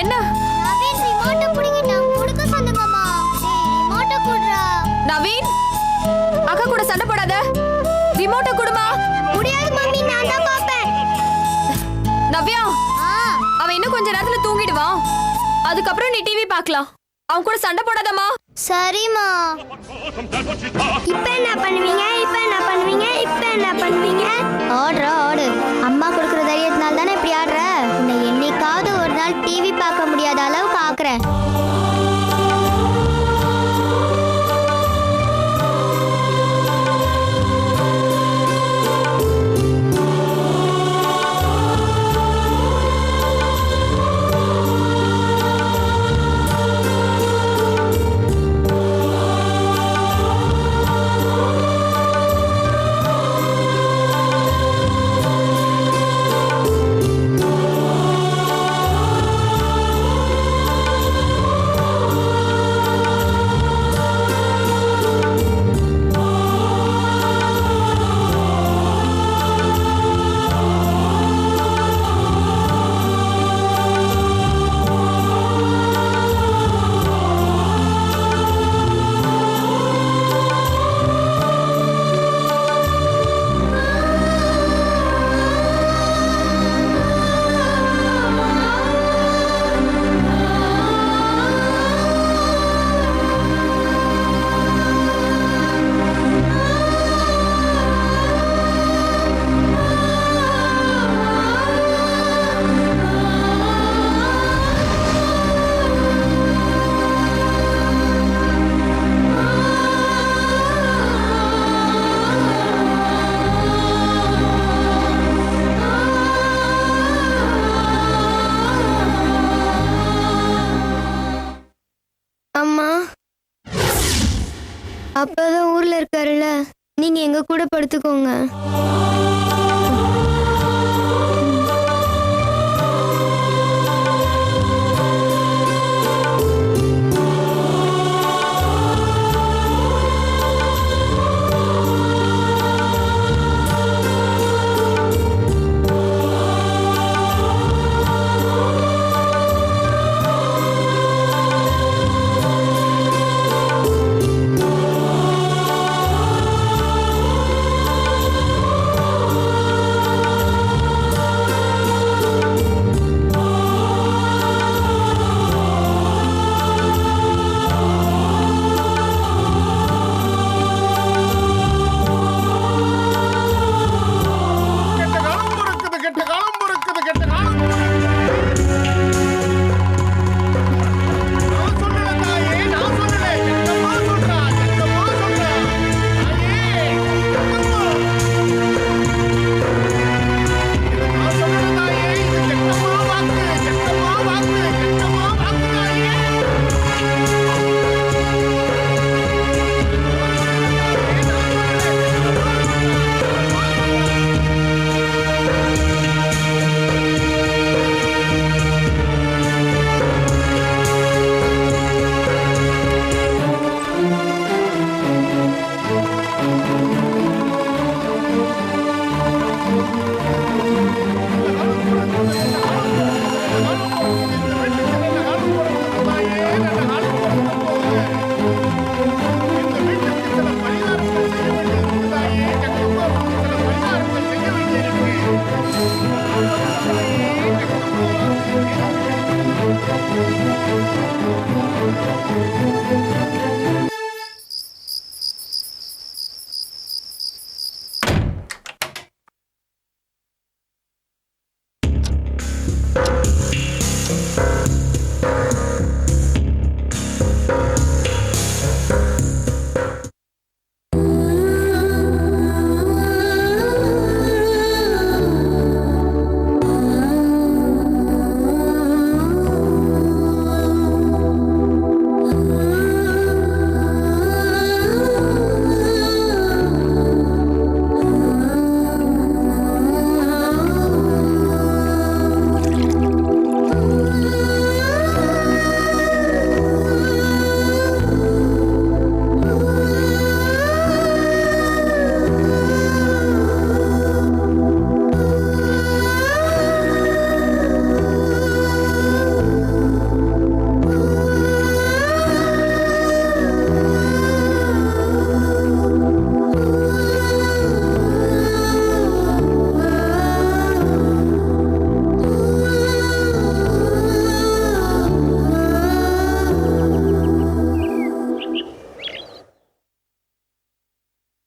என்ன நவீன் ரிமோட்ட புடிங்கிட்டான். குடுக்க சொல்லுங்கம்மா. டேய் ரிமோட்ட குடுறா. நவீன், அக்கா கூட சண்டை போடாத. ரிமோட்ட குடுமா. முடியாது மம்மி, நான் தான் பாப்பேன். நவ்யா, அவன் இன்னும் கொஞ்ச நேரத்துல தூங்கிடுவான். அதுக்கப்புறம் நீ டிவி பார்க்கலாம். அவன் கூட சண்டை போடாதம்மா. சரிம்மா. இப்ப என்ன பண்ணுவீங்க? இப்ப என்ன பண்ணுவீங்க? இப்ப என்ன பண்ணுவீங்க? ஆடு. அம்மா கொடுக்குற தைரியத்தினால தானே இப்படி ஆடுற. உன்னை என்னைக்காவது ஒரு நாள் டிவி பார்க்க முடியாத அளவுக்கு ஆக்குறேன். அம்மா, அப்பதான் ஊர்ல இருக்காருல்ல, நீங்க எங்க கூட படுத்துக்கோங்க.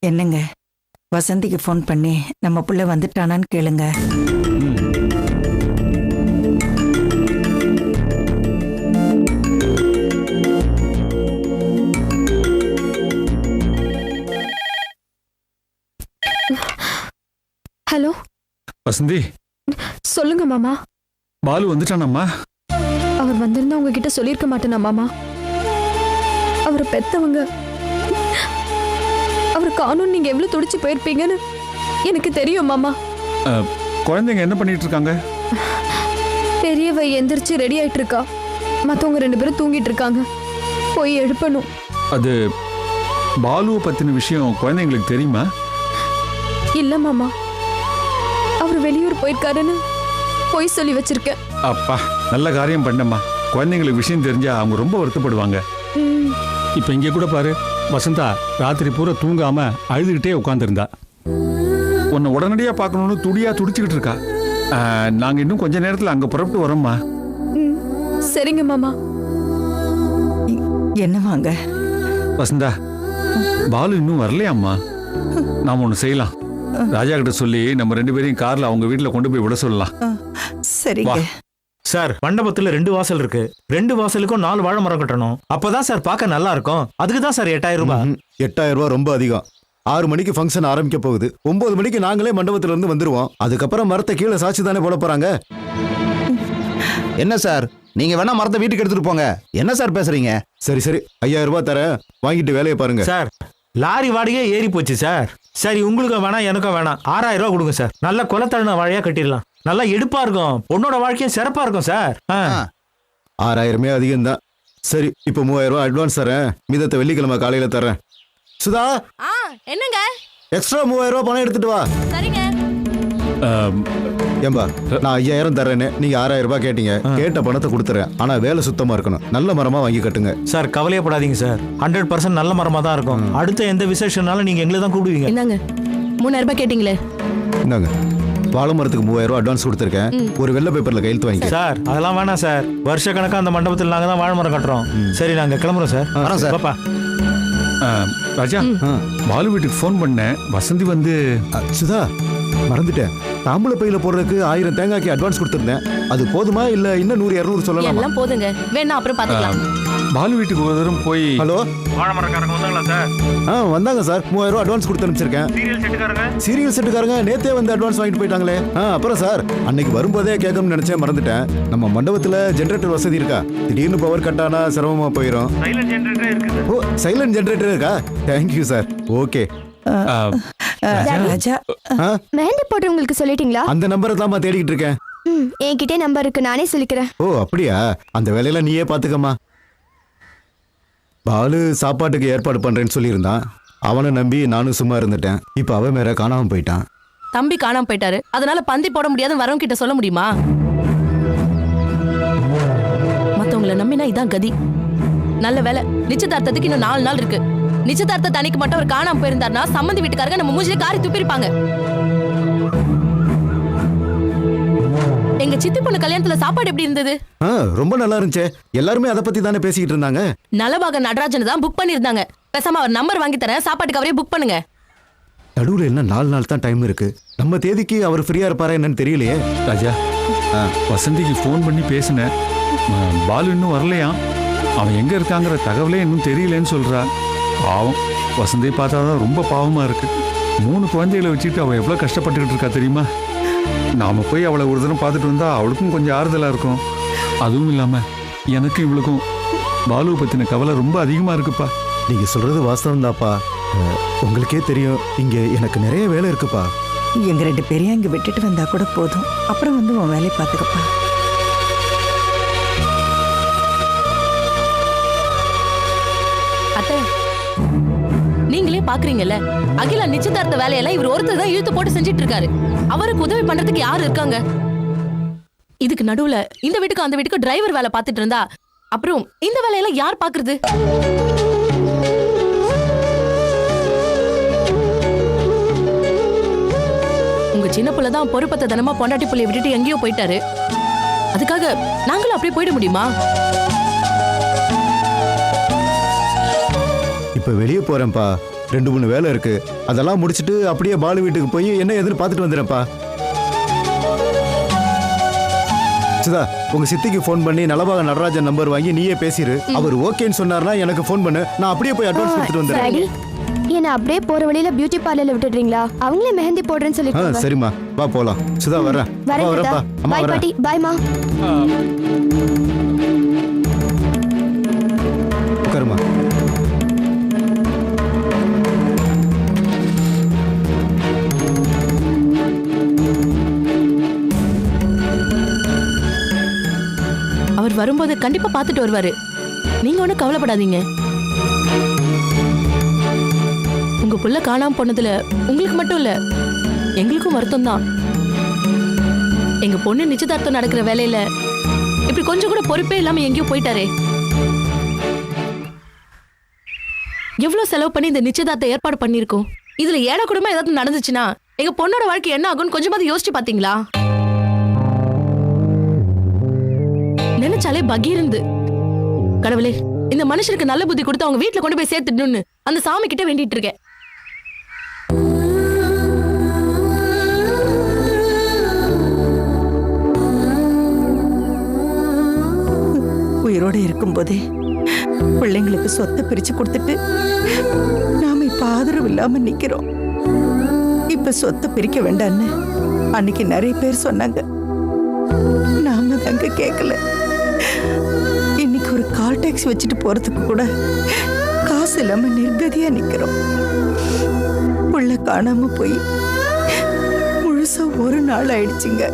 என்னங்க, வசந்திக்கு ஃபோன் பண்ணி நம்ம புள்ள வந்துட்டானான்னு கேளுங்க. ஹலோ வசந்தி, சொல்லுங்க மாமா. பாலு வந்துட்டானம்மா? அவர் வந்திருந்தா உங்ககிட்ட சொல்லியிருக்க மாட்டேனா மாமா? அவரை பெத்தவங்க, அவர் காணும் நீங்க எவ்வளவு துடிச்சு போயிருப்பீங்கன்னு எனக்கு தெரியும் மாமா. குழந்தைங்க என்ன பண்ணிட்டு இருக்காங்க? பெரியவ எந்திரிச்சு ரெடி ஆயிட்டு இருக்கா, மத்தவங்க 2 பேரும் தூங்கிட்டு இருக்காங்க. போய் எழுப்பணும். அது பாலுவை பத்தின விஷயம் குழந்தைங்களுக்கு தெரியுமா? இல்ல மாமா, அவர் வெளியூர் போயிருக்காருன்னு போய் சொல்லி வச்சிருக்கேன். அப்பா, நல்ல காரியம் பண்ணம்மா. குழந்தைங்களுக்கு விஷயம் தெரிஞ்சா அவங்க ரொம்ப வருத்தப்படுவாங்க. இப்ப இங்க கூட பாரு, வசந்தா ராத்திரி பூரா தூங்காம அழுதுகிட்டே உட்காந்துருந்தா. உன்னை உடனடியா பார்க்கணும்னு துடியா துடிச்சுக்கிட்டு இருக்கா. நாங்க இன்னும் கொஞ்ச நேரத்துல அங்க புறப்பட்டு வரோம்மா. சரிங்க மாமா. என்னவாங்க? வசந்தா, பாலு இன்னும் வரலையாம்மா. நாம ஒண்ணு செய்யலாம். ராஜா கிட்ட சொல்லி நம்ம 2 பேரையும் கார்ல அவங்க வீட்டுல கொண்டு போய் விட சொல்லலாம். சரிங்க சார். மண்டபத்துல 2 வாசல் இருக்கு. 2 வாசலுக்கும் 4 வாழை மரம் கட்டணும். அப்பதான் சார் பார்க்க நல்லா இருக்கும். அதுக்கு தான் சார் 8000 ரூபாய். 8000 ரூபாய் ரொம்ப அதிகம். 6 மணிக்கு ஃபங்க்ஷன் ஆரம்பிக்க போகுது. 9 மணிக்கு நாங்களே மண்டபத்துல இருந்து வந்துருவோம். அதுக்கப்புறம் மரத்தை கீழே சாட்சி தானே போட போறாங்க. என்ன சார், நீங்க வேணா மரத்தை வீட்டுக்கு எடுத்துட்டு போங்க. என்ன சார் பேசுறீங்க? சரி சரி, 5000 ரூபாய் தரேன், வாங்கிட்டு வேலையை பாருங்க. சார், லாரி வாடகையே ஏறி போச்சு சார். சரி, உங்களுக்கு வேணாம் எனக்கும் வேணாம். 6000 ரூபாய் கொடுங்க சார். நல்ல குலத்தழுன வாழையா கட்டிடலாம். நல்லா எடுப்பா இருக்கும். பொண்ணோட வாழ்க்கையும் சிறப்பா இருக்கும் சார். 6000 அதிகம் தான். சரி, இப்போ 3000 ரூபாய் அட்வான்ஸ் தரேன். மீதத்தை வெள்ளிக்கிழமை காலையில தரேன். சுதா, என்னங்க? எக்ஸ்ட்ரா 3000 ரூபாய் பணம் எடுத்துட்டு வா. சரிங்க. ஏம்பா, நான் 5000 தரேன்னு நீங்க 6000 ரூபாய் கேட்டீங்க. கேட்ட பணத்தை கொடுத்துறேன். ஆனா வேலை சுத்தமா இருக்கணும். நல்ல மரமா வாங்கி கட்டுங்க. Sir, கவலையப்படாதீங்க sir. 100% நல்ல மரமா தான் இருக்கும். அடுத்த எந்த விசேஷம்னாலும் நீங்க எங்களை தான் கூப்பிடுவீங்க. என்னங்க, 3000 ரூபாய் கேட்டீங்களே? இந்தாங்க, வாழை மரத்துக்கு 3000 ரூபாய் அட்வான்ஸ் கொடுத்துருக்கேன். ஒரு வெள்ளை பேப்பர்ல கையெழுத்து வாங்கி. சார், அதெல்லாம் வேணாம் சார். வருஷ கணக்கா அந்த மண்டபத்தில் நாங்க தான் வாழை மரம் கட்டுறோம். சரி, நாங்க கிளம்புறோம் சார். வரேன் சார். பாப்பா. ராஜா, பாலு வீட்டுக்கு ஃபோன் பண்ணேன். வசந்தி வந்து சுதா, மறந்துட்டேன். தாம்பூல பையில போடுறதுக்கு 1000 தேங்காய்க்கு அட்வான்ஸ் கொடுத்துருந்தேன். அது போதுமா இல்ல இன்னும் 100 200 சொல்லலாமா? எல்லாம் போதுங்க, வேணா அப்புறம் பாத்துக்கலாம். பாலு வீட்டுக்கு ஒரு தரம் போய். ஹலோ, வாழை மரக்காரங்க வந்தாங்களா சார்? வந்தாங்க சார். 3000 ரூபாய் அட்வான்ஸ் கொடுத்து அனுப்பிச்சிருக்கேன். சீரியல் செட்டுக்காரங்க? சீரியல் செட்டுக்காரங்க நேத்தே வந்து அட்வான்ஸ் வாங்கிட்டு போயிட்டாங்களே. அப்புறம் சார், அன்னைக்கு வரும்போதே கேட்கணும்னு நினைச்சேன், மறந்துட்டேன். நம்ம மண்டபத்துல ஜெனரேட்டர் வசதி இருக்கா? திடீர்னு பவர் கட் ஆனா சிரமமா போயிடும். சைலண்ட் ஜெனரேட்டர் இருக்கு. ஓ, சைலண்ட் ஜெனரேட்டர் இருக்கா? Thank you sir. ஓகே. ராஜா, மெஹந்தி போட்டு உங்களுக்கு சொல்லிட்டீங்களா? அந்த நம்பரை தான் தேடிக்கிட்டு இருக்கேன். என்கிட்டே நம்பர் இருக்கு, நானே சொல்லிக்கிறேன். ஓ அப்படியா? அந்த வேலையில நீயே பாத்துக்கம்மா. பாலு சாப்பாட்டுக்கு ஏற்பாடு பண்றேன்னு சொல்லியிருந்தான். அவனை நம்பி நானும் சும்மா இருந்துட்டேன். இப்ப அவன் வேற காணாம போயிட்டான். தம்பி காணாம போயிட்டாரு, அதனால பந்தி போட முடியாதுன்னு வரவங்க கிட்ட சொல்ல முடியுமா? மத்தவங்கள நம்பினா இதான் கதி. நல்ல வேலை, நிச்சயதார்த்தத்துக்கு இன்னும் 4 நாள் இருக்கு. நிச்சயதார்த்த தனிக்கு மட்டும் அவர் காணாம போயிருந்தாருன்னா சம்மந்தி வீட்டுக்காரங்க நம்ம மூஞ்சில காரி துப்பிருப்பாங்க. எங்க சித்தி பொண்ணு கல்யாணத்துல சாப்பாடு எப்படி இருந்தது? ரொம்ப நல்லா இருந்துச்சு. எல்லாருமே அதை பத்தி தானே பேசிக்கிட்டு இருந்தாங்க. நலபாக நடராஜன் தான் புக் பண்ணிருந்தாங்க. பேசாம அவர் நம்பர் வாங்கி தரேன், சாப்பாட்டுக்கு அவரே புக் பண்ணுங்க. நடுவுல என்ன 4 நாள் தான் டைம் இருக்கு. நம்ம தேதிக்கு அவர் ஃப்ரீயா இருப்பாரா என்னன்னு தெரியலையே. ராஜா, வசந்திக்கு ஃபோன் பண்ணி பேசினேன். பாலு இன்னும் வரலையா. அவன் எங்க இருக்காங்கிற தகவலே இன்னும் தெரியலன்னு சொல்றா. பாவம், வசந்தியை பார்த்தாதான் ரொம்ப பாவமா இருக்கு. 3 குழந்தைகளை வச்சுட்டு அவள் எவ்வளவு கஷ்டப்பட்டுக்கிட்டு இருக்கா தெரியுமா? நாம போய் அவளை ஒரு தினம் பார்த்துட்டு வந்தா அவளுக்கும் கொஞ்சம் ஆறுதலா இருக்கும். அதுவும் இல்லாம எனக்கு இவளுக்கும் பாலுவை பத்தின கவலை ரொம்ப அதிகமா இருக்குப்பா. நீங்க சொல்றது வாஸ்தவம் தான்ப்பா. உங்களுக்கே தெரியும், இங்க எனக்கு நிறைய வேலை இருக்குப்பா. எங்க 2 பேரையும் இங்க விட்டுட்டு வந்தா கூட போதும். அப்புறம் வந்து உன் வேலையை பாத்துக்கப்பா. அத்தை, நீங்களே பாக்குறீங்கல்ல, அகிலா நிச்சயதார்த்த வேலையெல்லாம் இவர் ஒருத்தர் தான் இழுத்து போட்டு செஞ்சிட்டு இருக்காரு. அவருக்கு உதவி பண்றதுக்கு யாரு இருக்காங்க? இதுக்கு நடுவுல இந்த வீட்டுக்கு அந்த வீட்டுக்கு டிரைவர் வேலை பார்த்துட்டு இருந்தா அப்புறம் இந்த வேலையெல்லாம் யார் பாக்குறது? உங்க சின்ன புள்ளதான் பொறுப்பத்த தினமா பொண்டாட்டி புள்ளைய விட்டுட்டு எங்கேயோ போயிட்டாரு. அதுக்காக நாங்களும் அப்படியே போயிட முடியுமா? இப்ப வெளியே போறேன்ப்பா. 2-3 வேலை இருக்கு. அதெல்லாம் முடிச்சிட்டு அப்படியே பாலு வீட்டுக்கு போய் என்ன எதுன்னு பார்த்துட்டு வந்துடுறேன்ப்பா. சுதா, உங்க சித்திக்கு ஃபோன் பண்ணி நலபாக நடராஜன் நம்பர் வாங்கி நீயே பேசிரு. அவர் ஓகேன்னு சொன்னார்னா எனக்கு ஃபோன் பண்ணு. நான் அப்படியே போய் அட்வான்ஸ் கொடுத்துட்டு வந்துடுறேன். என்ன அப்படியே போற வழியில பியூட்டி பார்லர்ல விட்டுடுறீங்களா? அவங்களே மெஹந்தி போடுறேன்னு சொல்லிட்டு. சரிம்மா, வா போலாம். சுதா வரேன். வரேன்ப்பா. அம்மா வரேன். பாட்டி, பாய்மா. உட்காருமா. அவர் வரும்போது கண்டிப்பா பார்த்துட்டு வருவாரு. நீங்க ஒன்றும் கவலைப்படாதீங்க. உங்க புள்ள காணாம போனதுல உங்களுக்கு மட்டும் இல்ல, எங்களுக்கும் வருத்தம் தான். எங்க பொண்ணு நிச்சயதார்த்தம் நடக்கிற வேலையில இப்படி கொஞ்சம் கூட பொறுப்பே இல்லாம எங்கேயோ போயிட்டாரே. எவ்வளவு செலவு பண்ணி இந்த நிச்சயதார்த்த ஏற்பாடு பண்ணிருக்கோம். இதுல ஏழை குடும்பம் ஏதாவது நடந்துச்சுன்னா எங்க பொண்ணோட வாழ்க்கை என்ன ஆகும்னு கொஞ்சமாவது யோசிச்சு பாத்தீங்களா? நினைச்சாலே பகீர்ந்து. கடவுளே, இந்த மனுஷனுக்கு நல்ல புத்தி கொடுத்து அவங்க வீட்டுல கொண்டு போய் சேர்த்துடணும்னு அந்த சாமி கிட்ட வேண்டிட்டு இருக்கேன். உயிரோட இருக்கும்போதே பிள்ளைங்களுக்கு சொத்தை பிரிச்சு கொடுத்துட்டு நாம இப்ப ஆதரவு இல்லாம நிக்கிறோம். இப்ப சொத்தை பிரிக்க வேண்டான்னு அன்னைக்கு நிறைய பேர் சொன்னாங்க. நாம தாங்க கேட்கல. இன்னைக்கு ஒரு கால் டாக்ஸி வச்சுட்டு போறதுக்கு கூட காசு இல்லாம நிர்கதியா நிக்கிறோம். புள்ள காணாம போய் முழுசா ஒரு நாள் ஆயிடுச்சுங்க.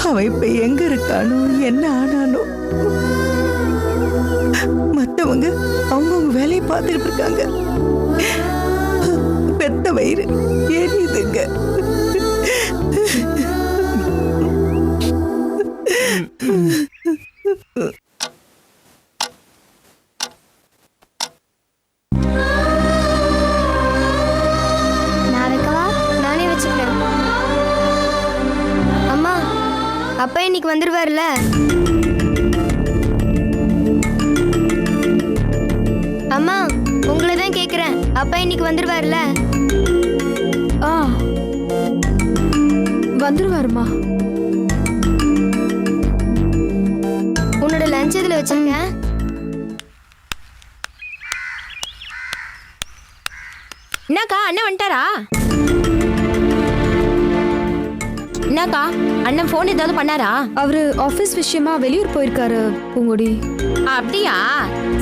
அவன் இப்ப எங்க இருக்கானோ என்ன ஆனானோ. மத்தவங்க அவங்கவுங்க வேலையை பார்த்துட்டு இருக்காங்க. பெத்த வயிறு எரியுதுங்க. நான் வைக்கவா? நானே வச்சுக்கிறேன். அம்மா, அப்பா இன்னைக்கு வந்துருவார்ல? அம்மா, உங்களை தான் கேக்குறேன். அப்பா இன்னைக்கு வந்துருவார்ல? வந்துருவாருமா. உன்னோட லஞ்ச் இதுல வச்சிருக்கேன். என்னக்கா, அண்ணன் வந்துட்டாரா? என்னக்கா, அண்ணன் போன் ஏதாவது பண்ணாரா? அவரு ஆபீஸ் விஷயமா வெளியூர் போயிருக்காரு பூங்குடி. அப்படியா?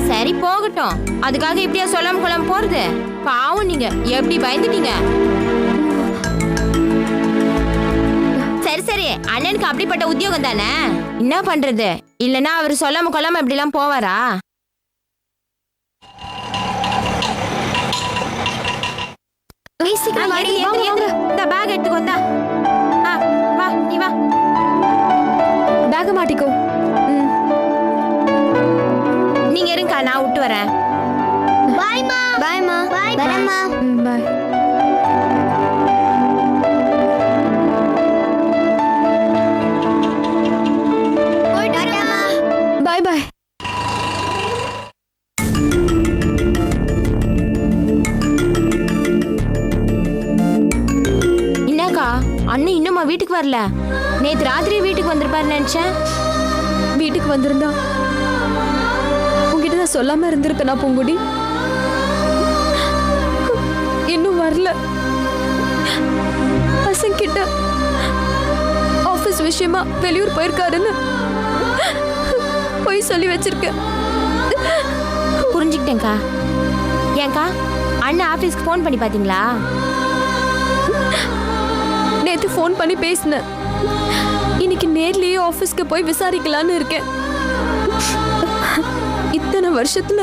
சரி, போகட்டும். அதுக்காக இப்படியா சொல்லாம கொள்ளாம போறது? பாவம், நீங்க எப்படி பயந்துட்டீங்க. சரி சரி, அண்ணனுக்கு அப்படிப்பட்ட உத்தியோகம் தானே, என்ன பண்றது? இல்லனா அவர் சொல்லாம கொள்ளாம இப்படி எல்லாம் போவாரா? பேக் எடுத்துக்கோ. வா, நீ வா. பேக மாட்டிக்கோ. நீங்க இருங்கக்கா, நான் விட்டு வரேன். பாய்மா. பாய்மா. வரேம்மா. பாய். பாய் பாய். என்னக்கா, அண்ணன் இன்னுமா வீட்டுக்கு வரல? நேத்து ராத்திரி வீட்டுக்கு வந்திருப்பாரு நினைச்சேன். வீட்டுக்கு வந்திருந்தா உங்ககிட்ட நான் சொல்லாம இருந்திருப்பேனா பூங்குடி? இன்னும் வரல. பசங்கிட்ட ஆபீஸ் விஷயமா வெளியூர் போயிருக்காருன்னு போய் சொல்லி வச்சிருக்கேன். புரிஞ்சுக்கிட்டேன்க்கா. ஏன்க்கா, அண்ணன் ஆபீஸ்க்கு ஃபோன் பண்ணி பாத்தீங்களா? நேத்து ஃபோன் பண்ணி பேசினேன். இன்னைக்கு நேர்லயே ஆபீஸ்க்கு போய் விசாரிக்கலான்னு இருக்கேன். இத்தனை வருஷத்துல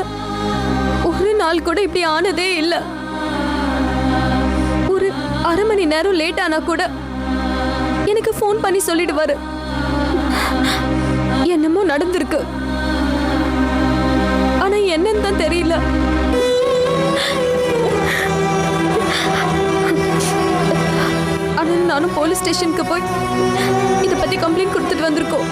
ஒரு நாள் கூட இப்படி ஆனதே இல்ல. ஒரு அரை மணி நேரம் லேட் ஆனா கூட எனக்கு ஃபோன் பண்ணி சொல்லிடுவாரு. என்னமோ நடந்திருக்கு, ஆனா என்னன்னு தான் தெரியல. ஆனா நானும் போலீஸ் ஸ்டேஷனுக்கு போய் இத பத்தி கம்ப்ளைண்ட் கொடுத்துட்டு வந்திருக்கோம்.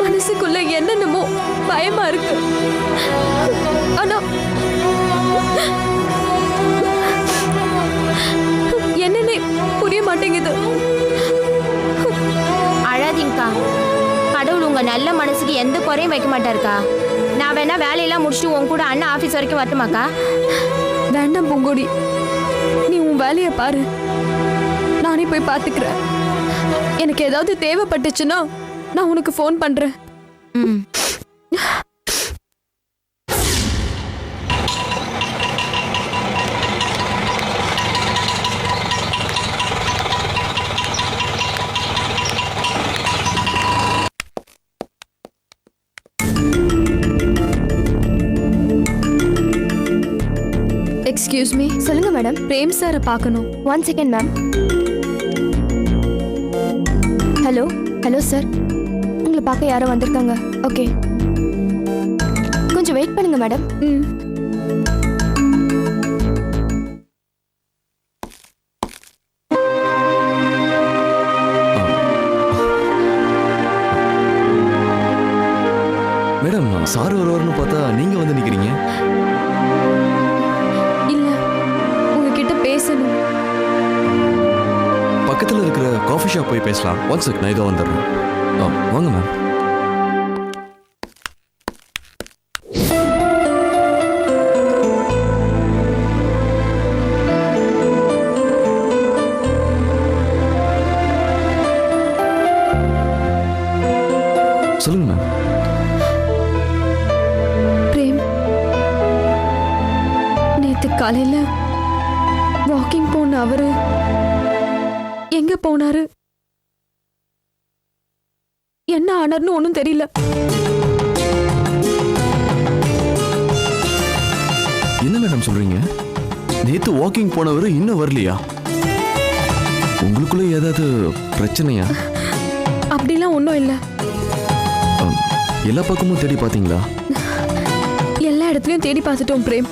மனசுக்குள்ள என்னென்னமோ பயமா இருக்கு. ஆனா போங்கக்கா. கடவுள் உங்க நல்ல மனசுக்கு எந்த குறையும் வைக்க மாட்டாருக்கா. நான் வேணா வேலையெல்லாம் முடிச்சுட்டு உன் கூட அண்ணன் ஆபீஸ் வரைக்கும் வரட்டுமாக்கா? வேண்டாம் பூங்கொடி, நீ உன் வேலையை பாரு, நானே போய் பார்த்துக்கிறேன். எனக்கு ஏதாவது தேவைப்பட்டுச்சுன்னா நான் உனக்கு ஃபோன் பண்றேன். ம். Excuse me. சொல்லுங்க மேடம். பிரேம் சாரை பார்க்கணும். 1 second ma'am. Hello hello sir, உங்களை பார்க்க யாரோ வந்திருக்காங்க. ஓகே, கொஞ்சம் வெயிட் பண்ணுங்க மேடம். ம். மேடம், சார் வருவார்னு பார்த்தா நீங்க வந்து நிக்கிறீங்க. இல்ல, உங்ககிட்ட பேசணும். பக்கத்துல இருக்கிற காஃபி ஷாப் போய் பேசலாம். ஒன் செக், நான் இதோ வந்துடுறேன். வாங்க மேம். சொல்லுங்க மேம். பிரேம், நேத்து காலையில வாக்கிங் போன அவரு எங்க போனாரு, என்ன ஆனார்னு ஒன்னும் தெரியல. என்ன மேடம் சொல்றீங்க? நேத்து வாக்கிங் போனவர் இன்னும் வரலையா? உங்களுக்குள்ள ஏதாவது பிரச்சனையா? அப்படிலாம் ஒன்றும் இல்லை. எல்லா பக்கமும் தேடி பாத்தீங்களா? எல்லா இடத்துலயும் தேடி பார்த்துட்டோம் பிரேம்.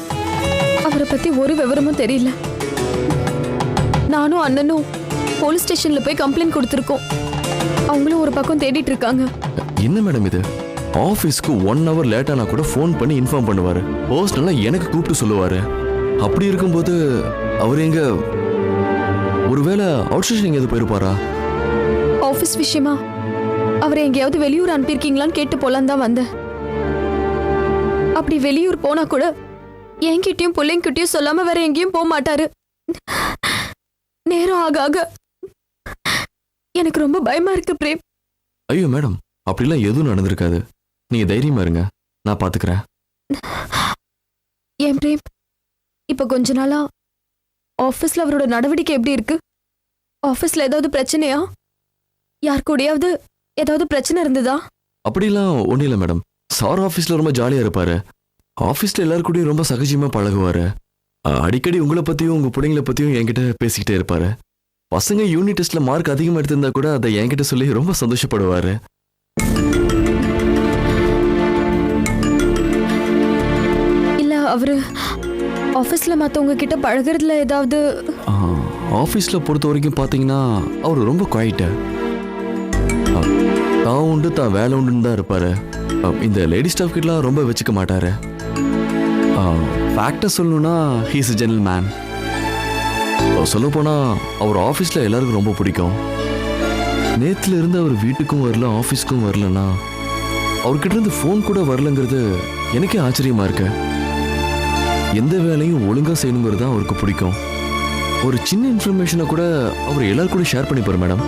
அவரை பத்தி ஒரு விவரமும் தெரியல. நானும் அண்ணனும் போலீஸ் ஸ்டேஷன்ல போய் கம்ப்ளைண்ட் கொடுத்துருக்கோம். அவங்களும் ஒரு பக்கம் தேடிட்டு இருக்காங்க. என்ன மேடம் இது? ஆஃபீஸ்க்கு 1 hour லேட்டானா கூட ஃபோன் பண்ணி இன்ஃபார்ம் பண்ணுவாரு. பர்சனலா எனக்கு கூப்பிட்டு சொல்லுவாரு. அப்படி இருக்கும்போது அவர் எங்க, ஒருவேளை அவுட் ஸ்டேஷன் எங்கேயாவது போயிருப்பாரா? ஆஃபீஸ் விஷயமா அவரை எங்கேயாவது வெளியூர் அனுப்பியிருக்கீங்களான்னு கேட்டு போலான்னு தான் வந்தேன். அப்படி வெளியூர் போனா கூட என்கிட்டயும் பிள்ளைங்கிட்டயும் சொல்லாம வேற எங்கேயும் போக மாட்டாரு. நேரம் ஆக ஆக எனக்கு ரொம்ப பயமா இருக்கு பிரேம். ஐயோ மேடம், அப்படிலாம் எதுவும் நடந்திருக்காது. நீங்க தைரியமா இருங்க, நான் பாத்துக்கிறேன். ஏன் பிரேம், இப்ப கொஞ்ச நாளா ஆபீஸ்ல அவரோட நடவடிக்கை எப்படி இருக்கு? ஆபீஸ்ல ஏதாவது பிரச்சனையா? யார் கூடயாவது ஏதாவது பிரச்சனை இருந்ததா? அப்படிலாம் ஒன்றும் இல்லை மேடம். சார் ஆஃபீஸில் ரொம்ப ஜாலியாக இருப்பார். ஆஃபீஸில் எல்லாரு கூடயும் ரொம்ப சகஜமாக பழகுவார். அடிக்கடி உங்களை பற்றியும் உங்கள் பிள்ளைங்களை பற்றியும் என்கிட்ட பேசிக்கிட்டே இருப்பார். பசங்க யூனிட் டெஸ்ட்டில் மார்க் அதிகமாக எடுத்திருந்தா கூட அதை என்கிட்ட சொல்லி ரொம்ப சந்தோஷப்படுவார். இல்ல, அவரு ஆஃபீஸ்ல மற்றவங்க கிட்ட பழகுறதுல ஏதாவது? ஆஃபீஸில் பொறுத்த வரைக்கும் பார்த்தீங்கன்னா அவர் ரொம்ப குவாய்ட்டு. தான் உண்டு தான் வேலை உண்டுன்னு தான் இருப்பார். இந்த லேடி ஸ்டாஃப் கிட்டலாம் ரொம்ப வச்சுக்க மாட்டார். ஃபேக்டை சொல்லணும்னா ஹீஸ் அ ஜென்டில் மேன். சொல்லப்போனால் அவர் ஆஃபீஸில் எல்லாருக்கும் ரொம்ப பிடிக்கும். நேற்றுல இருந்து அவர் வீட்டுக்கும் வரல, ஆஃபீஸ்க்கும் வரலன்னா அவர்கிட்ட இருந்து ஃபோன் கூட வரலங்கிறது எனக்கே ஆச்சரியமாக இருக்கு. எந்த வேலையும் ஒழுங்காக செய்யணுங்கிறது தான் அவருக்கு பிடிக்கும். ஒரு சின்ன இன்ஃபர்மேஷனை கூட அவர் எல்லாரும் கூட ஷேர் பண்ணிப்பார் மேடம்.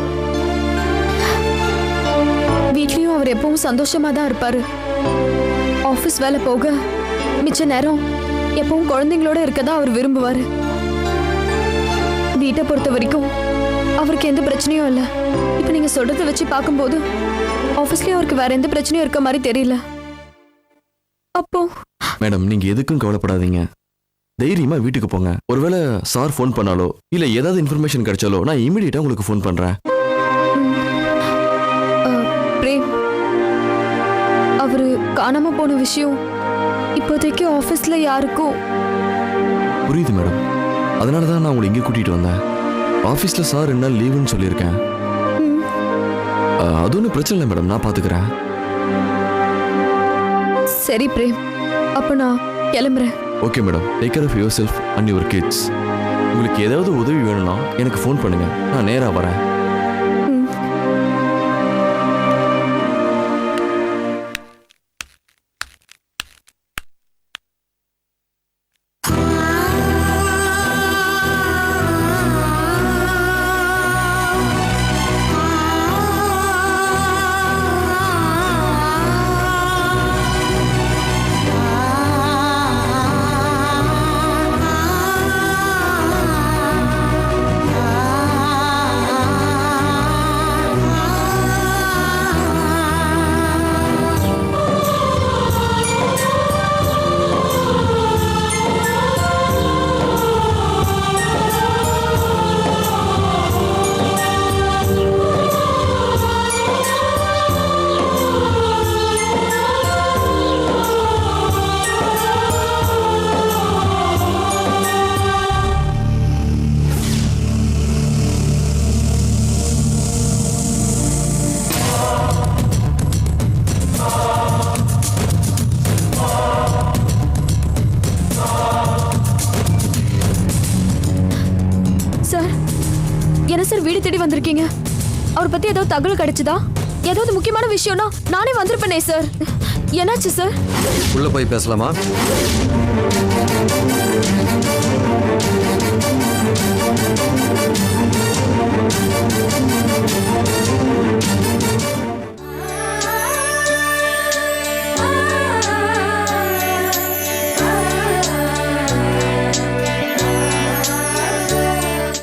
வீட்லயும் அவர் எப்பவும் சந்தோஷமா தான் இருப்பாரு. ஆஃபீஸ் வேலை போக மிச்ச நேரம் எப்பவும் குழந்தைங்களோட இருக்கதான் அவர் விரும்புவாரு. வீட்டை பொறுத்த வரைக்கும் அவருக்கு எந்த பிரச்சனையும் இல்லை. இப்ப நீங்க சொல்றதை வச்சு பார்க்கும்போது ஆஃபீஸ்லயும் அவருக்கு வேற எந்த பிரச்சனையும் இருக்க மாதிரி தெரியல. அப்போ மேடம், நீங்க எதுக்கும் கவலைப்படாதீங்க. தைரியமா வீட்டுக்கு போங்க. ஒருவேளை சார் ஃபோன் பண்ணாலோ இல்ல ஏதாவது இன்ஃபர்மேஷன் கிடைச்சாலோ நான் இமீடியட்டா உங்களுக்கு ஃபோன் பண்றேன். பிரேம், அவரு காணாம போன விஷயம் இப்போதைக்கு ஆபீஸ்ல யாருக்கும் புரியுது மேடம். அதனால தான் நான் உங்களை இங்கே கூட்டிட்டு வந்தேன். ஆஃபீஸ்ல சார் 2 நாள் லீவுன்னு சொல்லியிருக்கேன். அது ஒன்றும் பிரச்சனை இல்லை மேடம், நான் பார்த்துக்கிறேன். சரி பிரேம், அப்ப நான் கிளம்புறேன். Okay madam, take care of yourself and your kids. உங்களுக்கு ஏதாவது உதவி வேணும்னா எனக்கு ஃபோன் பண்ணுங்க, நான் நேராக வரேன். தேடி வந்திருக்கீங்க? அவரை பத்தி ஏதாவது தகவல் கிடைச்சதா? ஏதாவது முக்கியமான விஷயம்னா நானே வந்திருப்பேனே சார். என்னாச்சு சார்? உள்ள போய் பேசலாமா?